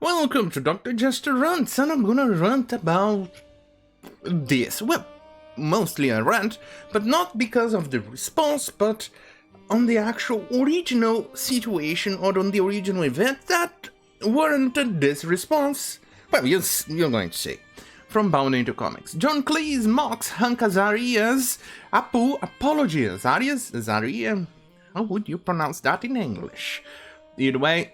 Welcome to Dr. Jester Rants, and I'm gonna rant about this. Well, mostly a rant, but not because of the response, but on the actual original situation or on the original event that warranted this response. Well, you're going to see. From Bound into Comics. John Cleese mocks Honk Azaria's apology. Azaria? How would you pronounce that in English? Either way,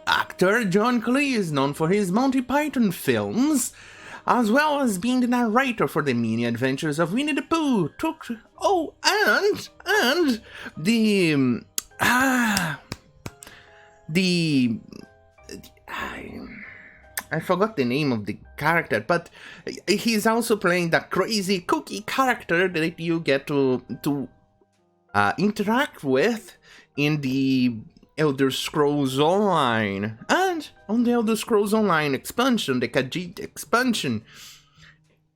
actor John Cleese, known for his Monty Python films, as well as being the narrator for the mini adventures of Winnie the Pooh, I forgot the name of the character, but he's also playing that crazy cookie character that you get to interact with in the Elder Scrolls Online. And on the Elder Scrolls Online expansion, the Khajiit expansion,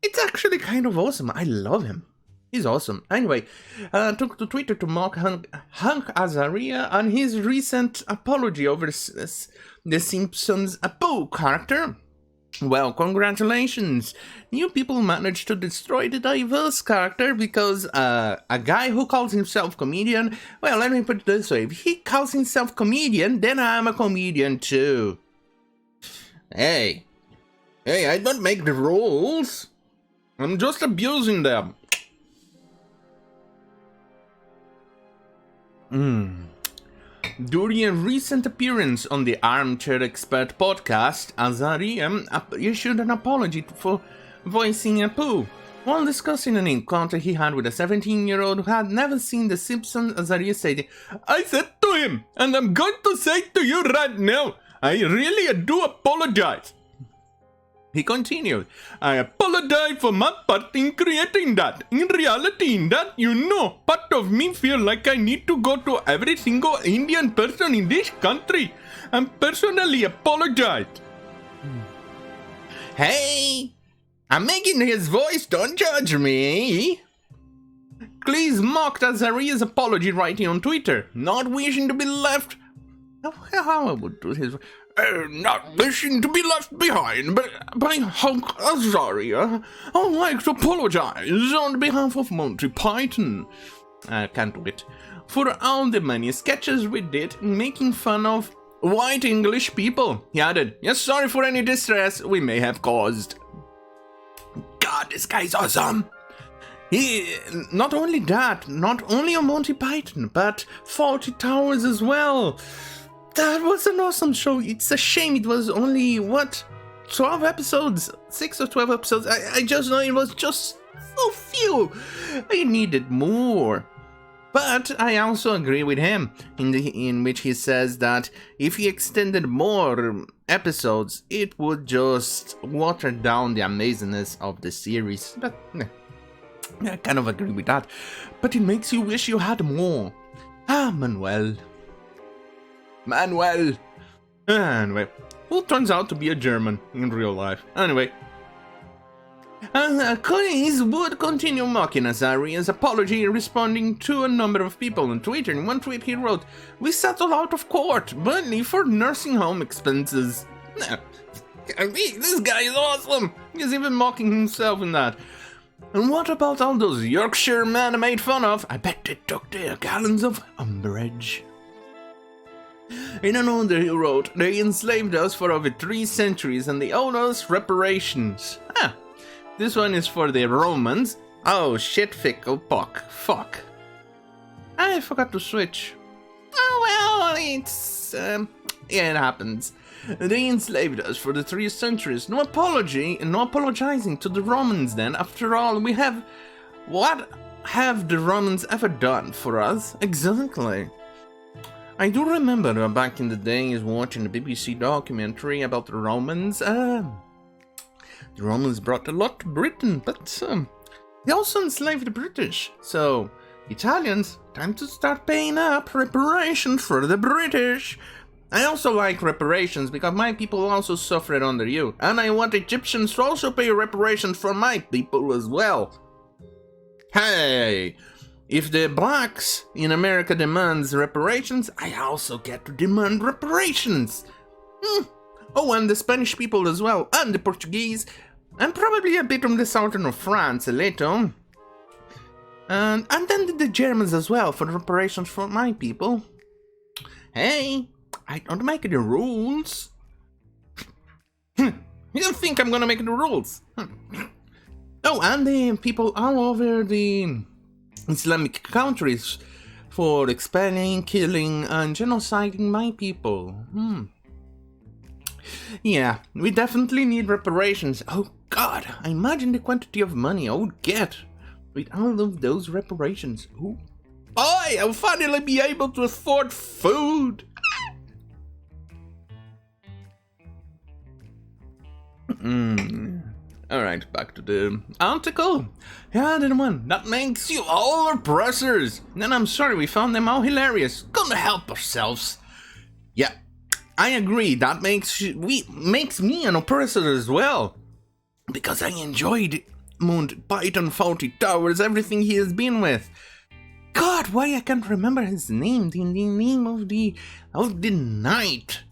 it's actually kind of awesome. I love him. He's awesome. Anyway, took to Twitter to mock Honk Azaria and his recent apology over the Simpsons Apu character. Well, congratulations! You people managed to destroy the diverse character because a guy who calls himself comedian, well, let me put it this way, if he calls himself comedian, then I'm a comedian too. Hey, I don't make the rules. I'm just abusing them. During a recent appearance on the Armchair Expert podcast, Azaria issued an apology for voicing Apu. While discussing an encounter he had with a 17-year-old who had never seen The Simpsons, Azaria said, "I said to him, and I'm going to say to you right now, I really do apologize." He continued, "I apologize for my part in creating that. In reality, in that, part of me feel like I need to go to every single Indian person in this country and personally apologize." Hey, I'm making his voice, don't judge me. Cleese mocked Azaria's apology writing on Twitter, not wishing to be left... How I would do his... not wishing to be left behind by Honk Azaria. I'd like to apologize on behalf of Monty Python. I can't do it. For all the many sketches we did making fun of white English people. He added, "Yes, sorry for any distress we may have caused." God, this guy's awesome. Not only on Monty Python, but Fawlty Towers as well. That was an awesome show. It's a shame it was only, 12 episodes? 6 or 12 episodes? I just know it was just so few. I needed more. But I also agree with him, in which he says that if he extended more episodes, it would just water down the amazingness of the series. But I kind of agree with that. But it makes you wish you had more. Manuel. Anyway, who turns out to be a German in real life. Anyway. Cleese would continue mocking Azaria's apology, responding to a number of people on Twitter. In one tweet he wrote, "We settled out of court, mainly for nursing home expenses." This guy is awesome! He's even mocking himself in that. "And what about all those Yorkshire men I made fun of? I bet they took their gallons of umbrage." In another he wrote, "They enslaved us for over 3 centuries and they owed us reparations." This one is for the Romans. Oh shit, fickle pock. Fuck. I forgot to switch. Oh well, it's... it happens. They enslaved us for the 3 centuries. No apology and no apologizing to the Romans then. After all, what have the Romans ever done for us? Exactly. I do remember back in the days watching the BBC documentary about the Romans. The Romans brought a lot to Britain, but they also enslaved the British. So, Italians, time to start paying up reparations for the British. I also like reparations because my people also suffered under you. And I want Egyptians to also pay reparations for my people as well. Hey! If the blacks in America demands reparations, I also get to demand reparations. Oh, and the Spanish people as well, and the Portuguese, and probably a bit from the southern of France, a little. And then the Germans as well, for the reparations for my people. Hey, I don't make the rules. You don't think I'm gonna make the rules? Oh, and the people all over the Islamic countries for expelling, killing, and genociding my people. Yeah, we definitely need reparations. Oh God, I imagine the quantity of money I would get with all of those reparations. Oh boy, I'll finally be able to afford food. Alright, back to the article. Yeah, the one that makes you all oppressors. And I'm sorry, we found them all hilarious. Gonna help ourselves. Yeah, I agree. That makes me an oppressor as well. Because I enjoyed Mount Python, Faulty Towers, everything he has been with. God, why I can't remember his name? The name of the knight.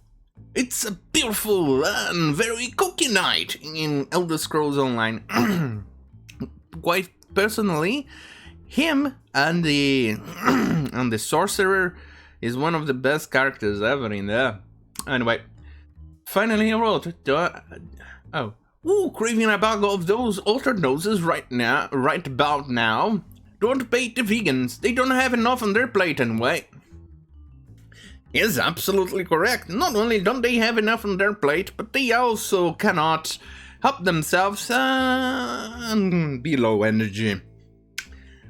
It's a beautiful and very cookie night in Elder Scrolls Online. Quite personally, him and the sorcerer is one of the best characters ever in there. Anyway, finally I wrote. Craving a bag of those altered noses right about now. Don't bait the vegans. They don't have enough on their plate anyway. Is absolutely correct. Not only don't they have enough on their plate, but they also cannot help themselves and be low energy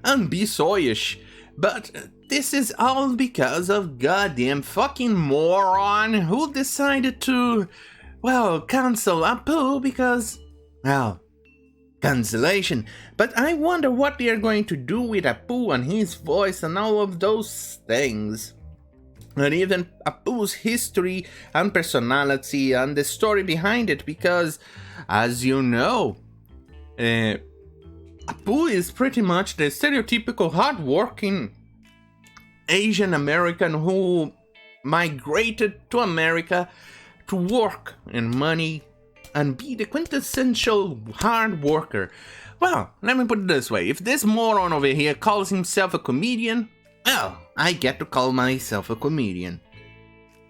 and be soyish. But this is all because of goddamn fucking moron who decided to, cancel Apu because, cancellation. But I wonder what they are going to do with Apu and his voice and all of those things. And even Apu's history and personality and the story behind it, because, as you know, Apu is pretty much the stereotypical hardworking Asian American who migrated to America to work and money and be the quintessential hard worker. Well, let me put it this way. If this moron over here calls himself a comedian, well, I get to call myself a comedian.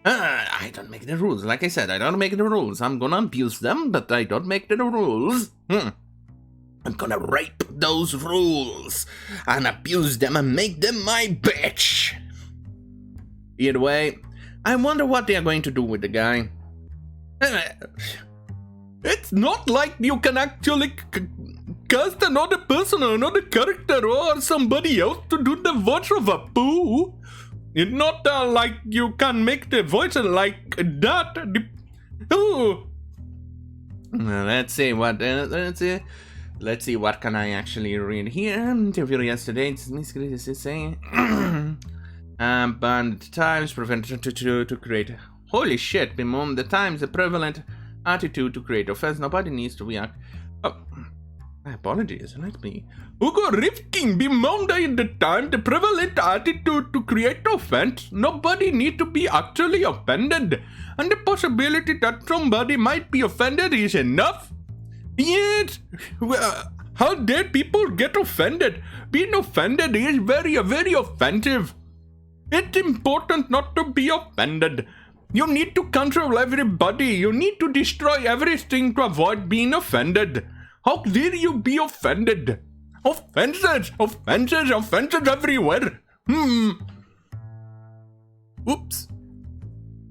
I don't make the rules. Like I said, I don't make the rules. I'm gonna abuse them, but I don't make the rules. I'm gonna rape those rules and abuse them and make them my bitch. Either way, I wonder what they are going to do with the guy. It's not like you can actually cast another person or another character or somebody else to do the voice of Apu. It's not like you can make the voice like that. Let's see what can I actually read here. Interview yesterday. It's saying banned times prevented to create. Holy shit! Bemoan the times the prevalent attitude to create offense. Nobody needs to react. Oh, my apologies. Let me. Hugo Rifkin bemoaned in the time the prevalent attitude to create offense. Nobody need to be actually offended, and the possibility that somebody might be offended is enough. Yes. Well, how dare people get offended? Being offended is very, very offensive. It's important not to be offended. You need to control everybody. You need to destroy everything to avoid being offended. How dare you be offended? Offenses everywhere. Oops.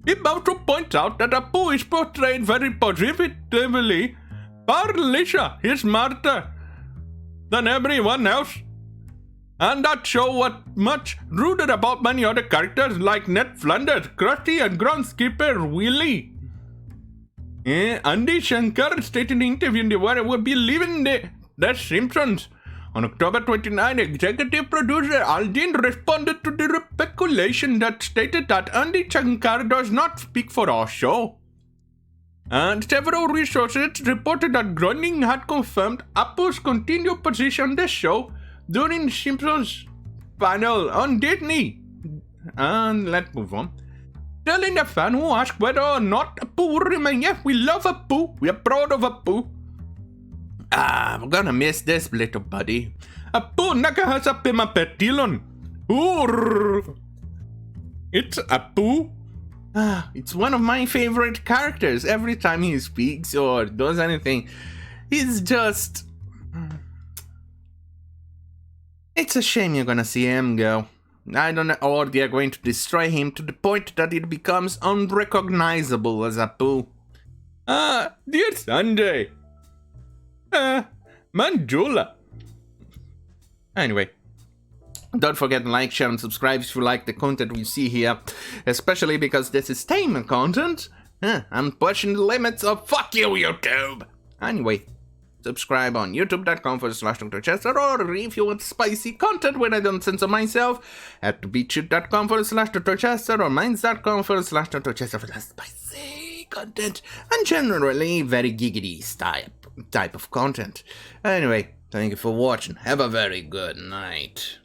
It also points out that Apu is portrayed very positively. Parlisha is smarter than everyone else. And that show what much ruder about many other characters like Ned Flanders, Krusty, and groundskeeper Willie. Andy Shankar stated in the interview in the Wire will be leaving the Simpsons. On October 29, executive producer Aldin responded to the speculation that stated that Andy Shankar does not speak for our show. And several resources reported that Groening had confirmed Apu's continued position on the show during Simpsons panel on Disney. And let's move on. Telling the fan who asked whether or not Apu will remain. Yeah, we love Apu. We are proud of Apu. I'm gonna miss this little buddy. Apu nakahasapima petilon. It's Apu. It's one of my favorite characters. Every time he speaks or does anything, he's just... It's a shame you're gonna see him go. I don't know, or they're going to destroy him to the point that it becomes unrecognizable as Apu. Dear Sunday. Manjula. Anyway. Don't forget to like, share, and subscribe if you like the content we see here. Especially because this is tame content. I'm pushing the limits of fuck you, YouTube! Anyway, subscribe on youtube.com/Dr. Chester, or if you want spicy content when I don't censor myself, at beachit.com/Dr. Chester or minds.com/Dr. Chester for the spicy content, and generally very giggity type of content. Anyway, thank you for watching. Have a very good night.